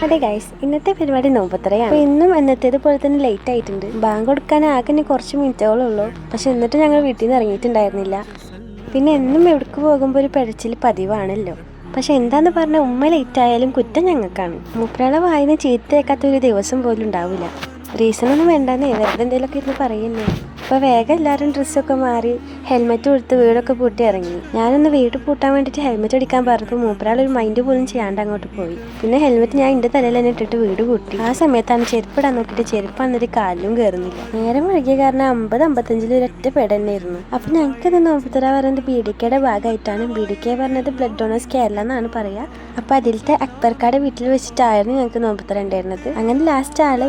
അതെ ഗൈസ്, ഇന്നത്തെ പരിപാടി നോമ്പത്രയാണ്. ഇന്നും എന്നത്തേത് പോലെ തന്നെ ലേറ്റ് ആയിട്ടുണ്ട്. ബാങ്ക് കൊടുക്കാൻ ആകെ കുറച്ച് മിനിറ്റുകളുള്ളൂ. പക്ഷെ എന്നിട്ട് ഞങ്ങൾ വീട്ടിൽ നിന്ന് ഇറങ്ങിയിട്ടുണ്ടായിരുന്നില്ല. പിന്നെ എന്നും എവിടേക്ക് പോകുമ്പോൾ ഒരു പിഴച്ചിൽ പതിവാണല്ലോ. പക്ഷെ എന്താന്ന് പറഞ്ഞാൽ ഉമ്മ ലേറ്റ് ആയാലും കുറ്റം ഞങ്ങൾക്കാണ്. മൂപ്പരാളെ വായന ചീത്തയേക്കാത്ത ഒരു ദിവസം പോലും ഉണ്ടാവില്ല. റീസണൊന്നും വേണ്ടെന്നേ, വെറുതെ എന്തെങ്കിലുമൊക്കെ ഇരുന്ന് പറയുന്നേ. അപ്പോൾ വേഗം എല്ലാവരും ഡ്രസ്സൊക്കെ മാറി ഹെൽമെറ്റ് കൊടുത്ത് വീടൊക്കെ പൂട്ടി ഇറങ്ങി. ഞാനൊന്ന് വീട് പൂട്ടാൻ വേണ്ടിയിട്ട് ഹെൽമെറ്റ് അടിക്കാൻ പറഞ്ഞപ്പോൾ മൂപ്പരാളൊരു മൈൻഡ് പോലും ചെയ്യാണ്ട് അങ്ങോട്ട് പോയി. പിന്നെ ഹെൽമെറ്റ് ഞാൻ എൻ്റെ തലയിൽ തന്നെ ഇട്ടിട്ട് വീട് പൂട്ടി. ആ സമയത്താണ് ചെരുപ്പിടാൻ നോക്കിയിട്ട് ചെരുപ്പ് വന്നിട്ട് കാലിലും കയറുന്നില്ല. നേരം വൈകിയ കാരണം 50-55 ഒരൊറ്റ പേട് തന്നെയായിരുന്നു. അപ്പം ഞങ്ങൾക്കത് നോമ്പുതറ പറയുന്നത് ബീഡിക്കയുടെ ഭാഗമായിട്ടാണ്. ബീഡിക്ക പറഞ്ഞത് ബ്ലഡ് ഡോണേഴ്സ് കേരള എന്നാണ് പറയുക. അപ്പോൾ അതിലത്തെ അക്ബർക്കാടെ വീട്ടിൽ വെച്ചിട്ടായിരുന്നു ഞങ്ങൾക്ക് നോമ്പുതറ ഉണ്ടായിരുന്നത്. അങ്ങനെ ലാസ്റ്റ് ആളെ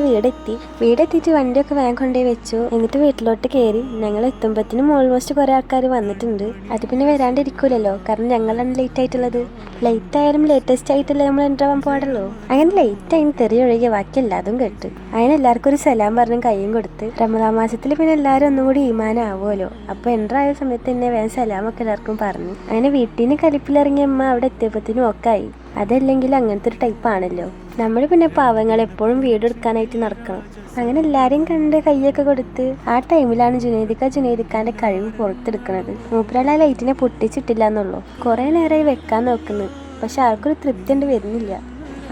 വീടെത്തിയിട്ട് വണ്ടിയൊക്കെ വേഗം കൊണ്ടുപോയി വെച്ചു. എന്നിട്ട് വീട്ടിലോട്ട് കയറി. ഞങ്ങൾ എത്തുമ്പോഴത്തേനും ഓൾമോസ്റ്റ് കുറേ ആൾക്കാർ വന്നിട്ടുണ്ട്. അത് പിന്നെ വരാണ്ടിരിക്കൂലല്ലോ, കാരണം ഞങ്ങളാണ് ലേറ്റ് ആയിട്ടുള്ളത്. ലേറ്റ് ആയാലും ലേറ്റസ്റ്റ് ആയിട്ടല്ലേ നമ്മൾ ഉണ്ടാവാൻ പാടുള്ളൂ. അങ്ങനെ ലേറ്റ് ആയി തെറി ഒഴികെ ബാക്കി എല്ലാതും കേട്ട്. അങ്ങനെ എല്ലാവർക്കും ഒരു സലാം പറഞ്ഞ് കയ്യും കൊടുത്ത്. റമദാൻ മാസത്തിൽ പിന്നെ എല്ലാവരും ഒന്നും കൂടി ഈമാനാവുമല്ലോ. അപ്പോൾ എൻ്ററായ സമയത്ത് തന്നെ വേഗം സലാമൊക്കെ എല്ലാവർക്കും പറഞ്ഞു. അങ്ങനെ വീട്ടിൽ നിന്ന് കലിപ്പിലിറങ്ങിയ അമ്മ അവിടെ എത്തിയപ്പോഴത്തേനും ഒക്കെ ആയി. അതല്ലെങ്കിൽ അങ്ങനത്തെ ഒരു ടൈപ്പ് ആണല്ലോ. നമ്മൾ പിന്നെ പാവങ്ങൾ എപ്പോഴും വീടെടുക്കാനായിട്ട് നടക്കണം. അങ്ങനെ എല്ലാവരെയും കണ്ട് കൈയൊക്കെ കൊടുത്ത് ആ ടൈമിലാണ് ജുനൈദിക്കാൻ്റെ കഴിവ് പുറത്തെടുക്കുന്നത്. മൂപ്പരാൾ ആ ലൈറ്റിനെ പൊട്ടിച്ചിട്ടില്ല എന്നുള്ളൂ. കുറേ നേരമായി വെക്കാൻ നോക്കുന്നത്, പക്ഷെ ആൾക്കൊരു തൃപ്തി ഉണ്ട് വരുന്നില്ല.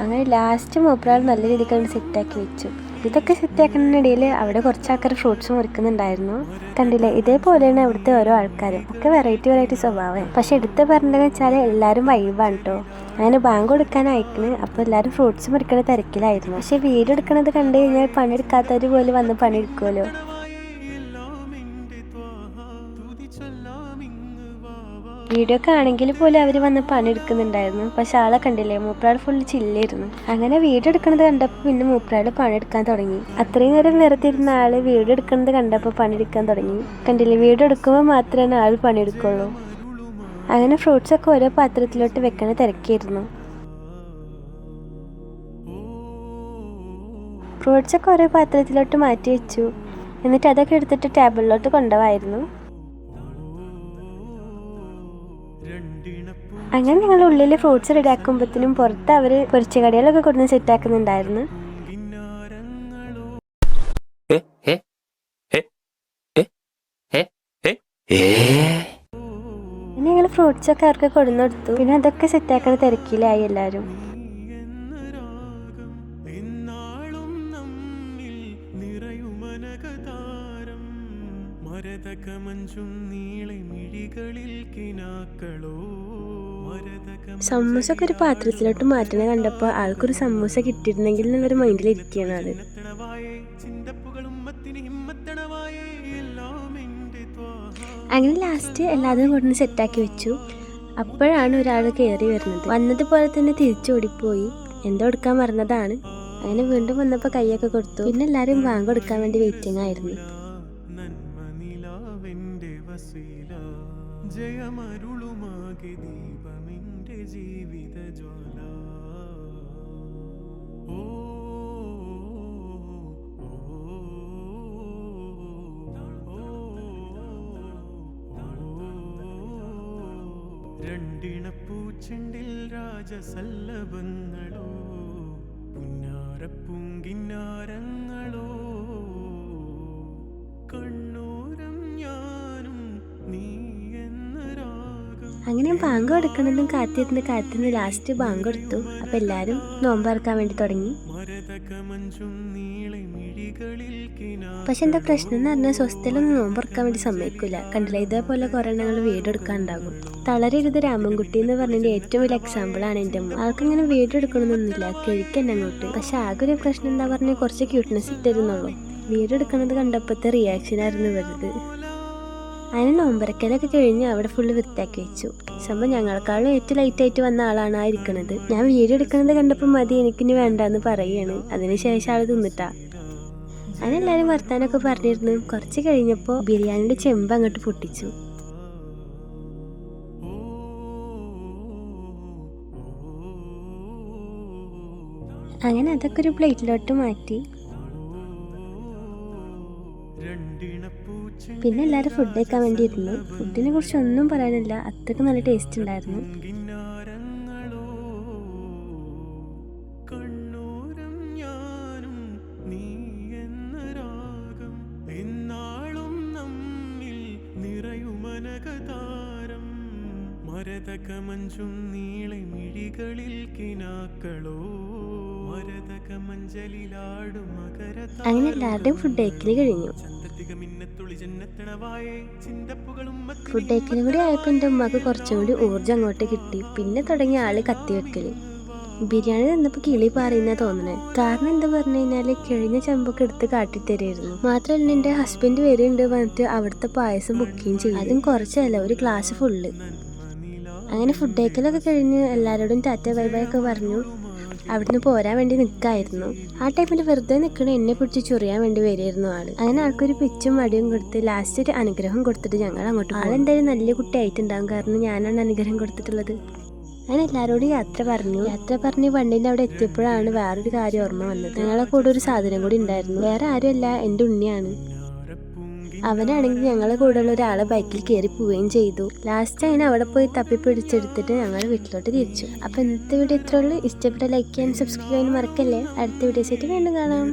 അങ്ങനെ ലാസ്റ്റ് മൂപ്പരാൾ നല്ല രീതിക്ക് കണ്ട് സെറ്റാക്കി വെച്ചു. ഇതൊക്കെ സെറ്റാക്കുന്നതിനിടയിൽ അവിടെ കുറച്ച് ആൾക്കാർ ഫ്രൂട്ട്സ് മുറിക്കുന്നുണ്ടായിരുന്നു. കണ്ടില്ലേ, ഇതേപോലെയാണ് അവിടുത്തെ ഓരോ ആൾക്കാരും. ഒക്കെ വെറൈറ്റി സ്വഭാവം. പക്ഷെ എടുത്ത് പറഞ്ഞതെന്ന് വെച്ചാൽ എല്ലാവരും വൈബാണ് കേട്ടോ. അങ്ങനെ ബാങ്ക് കൊടുക്കാനായിക്കണ്. അപ്പോൾ എല്ലാവരും ഫ്രൂട്ട്സ് മുറിക്കണ തിരക്കിലായിരുന്നു. പക്ഷെ വീഡിയോ എടുക്കണത് കണ്ടു കഴിഞ്ഞാൽ പണിയെടുക്കാത്തവർ പോലും വന്ന് പണിയെടുക്കുമല്ലോ. വീഡിയോ ഒക്കെ ആണെങ്കിൽ പോലും അവർ വന്ന് പണിയെടുക്കുന്നുണ്ടായിരുന്നു. പക്ഷെ ആളെ കണ്ടില്ലേ, മൂപ്പരാൾ ഫുള്ള് ചില്ലായിരുന്നു. അങ്ങനെ വീഡിയോ എടുക്കുന്നത് കണ്ടപ്പോൾ പിന്നെ മൂപ്പരാൾ പണിയെടുക്കാൻ തുടങ്ങി. അത്രയും നേരം വെറുതെ ഇരുന്ന ആള് വീഡിയോ എടുക്കുന്നത് കണ്ടപ്പോൾ പണിയെടുക്കാൻ തുടങ്ങി. കണ്ടില്ലേ, വീഡിയോ എടുക്കുമ്പോൾ മാത്രമേ ആൾ പണിയെടുക്കുള്ളൂ. അങ്ങനെ ഫ്രൂട്ട്സ് ഒക്കെ ഓരോ പാത്രത്തിലോട്ട് വെക്കണ തിരക്കായിരുന്നു. ഫ്രൂട്ട്സ് ഒക്കെ ഓരോ പാത്രത്തിലോട്ട് മാറ്റി വെച്ചു. എന്നിട്ട് അതൊക്കെ എടുത്തിട്ട് ടേബിളിലോട്ട് കൊണ്ടുപോവായിരുന്നു. അങ്ങനെ ഞങ്ങൾ ഉള്ളിൽ ഫ്രൂട്ട്സ് റെഡിയാക്കുമ്പോഴത്തേനും പുറത്ത് അവർ പൊരിച്ച കടികളൊക്കെ കൊടുന്ന് സെറ്റാക്കുന്നുണ്ടായിരുന്നു. പിന്നെ ഞങ്ങൾ ഫ്രൂട്ട്സ് ഒക്കെ അവർക്ക് കൊടുന്നു കൊടുത്തു. പിന്നെ അതൊക്കെ സെറ്റാക്കണ തിരക്കിലായി എല്ലാവരും. സമൂസ ഒക്കെ ഒരു പാത്രത്തിലോട്ട് മാറ്റണ കണ്ടപ്പോൾ ആൾക്കൊരു സമൂസ കിട്ടിയിരുന്നെങ്കിൽ എന്നുള്ളൊരു മൈൻഡിലിരിക്കുകയാണ് ആള്. അങ്ങനെ ലാസ്റ്റ് എല്ലാതും കൊണ്ടുവന്ന് സെറ്റാക്കി വെച്ചു. അപ്പോഴാണ് ഒരാൾ കയറി വരുന്നത്. വന്നതുപോലെ തന്നെ തിരിച്ചു ഓടിപ്പോയി. എന്തോ എടുക്കാൻ മറന്നതാണ്. അങ്ങനെ വീണ്ടും വന്നപ്പോൾ കൈയൊക്കെ കൊടുത്തു. പിന്നെ എല്ലാവരും ബാങ്ക് കൊടുക്കാൻ വേണ്ടി വെയിറ്റിംഗ് ആയിരുന്നു. ജയമരുളുമാകെ ദീപമെന്റെ ജീവിത ജ്വാല. രണ്ടിണപ്പൂച്ചെണ്ടിൽ രാജസല്ലഭങ്ങളോ പുന്നാരപ്പൂങ്കിന്നാരങ്ങളോ കണ്ണൂരം ഞാനും നീ. അങ്ങനെ ബാങ്ക് കൊടുക്കണമെന്നും കാത്തിരുന്ന് ലാസ്റ്റ് ബാങ്ക് കൊടുത്തു. അപ്പം എല്ലാവരും നോമ്പറക്കാൻ വേണ്ടി തുടങ്ങി. പക്ഷെ എന്താ പ്രശ്നം എന്ന് പറഞ്ഞാൽ സ്വസ്ഥയിലൊന്നും നോമ്പറക്കാൻ വേണ്ടി സമ്മതിക്കില്ല. കണ്ടില്ല, ഇതേപോലെ കുറേ എണ്ണങ്ങൾ വീഡിയോ എടുക്കാനുണ്ടാകും. തളരരുത് രാമൻകുട്ടി എന്ന് പറഞ്ഞതിൻ്റെ ഏറ്റവും വലിയ എക്സാമ്പിളാണ് എൻ്റെ അമ്മ. ആൾക്കിങ്ങനെ വീഡിയോ എടുക്കണമെന്നൊന്നുമില്ല, കിഴിക്കന്നെ അങ്ങോട്ട്. പക്ഷെ ആകെ ഒരു പ്രശ്നം എന്താ പറഞ്ഞാൽ കുറച്ച് ക്യൂട്ട്നെസ് ഇട്ടിരുന്നുള്ളൂ. വീഡിയോ എടുക്കണത് കണ്ടപ്പോഴത്തെ റിയാക്ഷനായിരുന്നു വരുന്നത്. അതിന് നോമ്പറക്കലൊക്കെ കഴിഞ്ഞ് അവിടെ ഫുള്ള് വൃത്തിയാക്കി വെച്ചു. സംഭവം ഞങ്ങളെക്കാളും ഏറ്റവും ലൈറ്റായിട്ട് വന്ന ആളാണ് ആ ഇരിക്കണത്. ഞാൻ വീഡിയോ എടുക്കണത് കണ്ടപ്പോൾ മതി എനിക്കിനി വേണ്ടാന്ന് പറയുകയാണ്. അതിനുശേഷം ആൾ തിന്നിട്ടാ. അതിനെല്ലാവരും വർത്താനൊക്കെ പറഞ്ഞിരുന്നു. കുറച്ച് കഴിഞ്ഞപ്പോൾ ബിരിയാണിയുടെ ചെമ്പ് അങ്ങോട്ട് പൊട്ടിച്ചു. അങ്ങനെ അതൊക്കെ ഒരു പ്ലേറ്റിലോട്ട് മാറ്റി. പിന്നെ എല്ലാവരും ഫുഡ് കഴിക്കാൻ വേണ്ടി ഇരുന്നു. ഫുഡിനെ കുറിച്ച് ഒന്നും പറയാനില്ല, അത്രയ്ക്ക് നല്ല ടേസ്റ്റ് ഉണ്ടായിരുന്നു. താരങ്ങളോ കണ്ണൂരം ഞാനും നീ എന്ന രാഗം എന്നാളും നമ്മിൽ നിറയുമനകതാരം മരതക മഞ്ചും നീളെ മിഴികളിൽ കിനാക്കളോ മരതക മഞ്ചലിലാടും അങ്ങനെ എല്ലാവരുടെയും ഫുഡ് കഴിക്കൽ കഴിഞ്ഞു. ഫുഡ് കഴിക്കലും കൂടി ആയപ്പോൾ എൻ്റെ ഉമ്മക്ക് കുറച്ചും കൂടി ഊർജ്ജം അങ്ങോട്ട് കിട്ടി. പിന്നെ തുടങ്ങിയ ആള് കത്തി വെക്കല്. ബിരിയാണി തന്നപ്പോൾ കിളി പറയുന്ന തോന്നണേ. കാരണം എന്താ പറഞ്ഞു കഴിഞ്ഞാല് കഴിഞ്ഞ ചെമ്പൊക്കെ എടുത്ത് കാട്ടിത്തരായിരുന്നു. മാത്രമല്ല എൻ്റെ ഹസ്ബൻഡ് വരുന്നുണ്ട് പറഞ്ഞിട്ട് അവിടുത്തെ പായസം ബുക്കിങ് ചെയ്യും. അതും കുറച്ചല്ല, ഒരു ഗ്ലാസ് ഫുള്ള്. അങ്ങനെ ഫുഡ് കഴിക്കലൊക്കെ കഴിഞ്ഞ് എല്ലാവരോടും ടാറ്റ ബൈ ബൈ ഒക്കെ പറഞ്ഞു അവിടുന്ന് പോരാൻ വേണ്ടി നിൽക്കായിരുന്നു. ആ ടൈമിൽ വെറുതെ നിൽക്കണ എന്നെ പിടിച്ച് ചൊറിയാൻ വേണ്ടി വരികയായിരുന്നു ആള്. അങ്ങനെ ആൾക്കൊരു പിച്ചും മടിയും കൊടുത്ത് ലാസ്റ്റ് ഒരു അനുഗ്രഹം കൊടുത്തിട്ട് ഞങ്ങൾ അങ്ങോട്ട് ആളെന്തായാലും നല്ല കുട്ടിയായിട്ടുണ്ടാകും, കാരണം ഞാനാണ് അനുഗ്രഹം കൊടുത്തിട്ടുള്ളത്. അങ്ങനെ എല്ലാവരോടും യാത്ര പറഞ്ഞ് വണ്ടിൻ്റെ അവിടെ എത്തിയപ്പോഴാണ് വേറൊരു കാര്യം ഓർമ്മ വന്നത്. ഞങ്ങളെ കൂടെ ഒരു സാധനം കൂടി ഉണ്ടായിരുന്നു. വേറെ ആരുമല്ല, എൻ്റെ ഉണ്ണിയാണ്. അവനാണെങ്കിൽ ഞങ്ങളെ കൂടെയുള്ള ഒരാളെ ബൈക്കിൽ കയറി പോവുകയും ചെയ്തു. ലാസ്റ്റ് അങ്ങനെ അവിടെ പോയി തപ്പി പിടിച്ചെടുത്തിട്ട് ഞങ്ങൾ വീട്ടിലോട്ട് തിരിച്ചു. അപ്പോൾ ഇന്നത്തെ വീഡിയോ ഇത്രയുള്ളൂ. ഇഷ്ടപ്പെട്ട ലൈക്ക് ചെയ്യാനും സബ്സ്ക്രൈബ് ചെയ്യാനും മറക്കല്ലേ. അടുത്ത വീഡിയോസായിട്ട് വീണ്ടും കാണാം.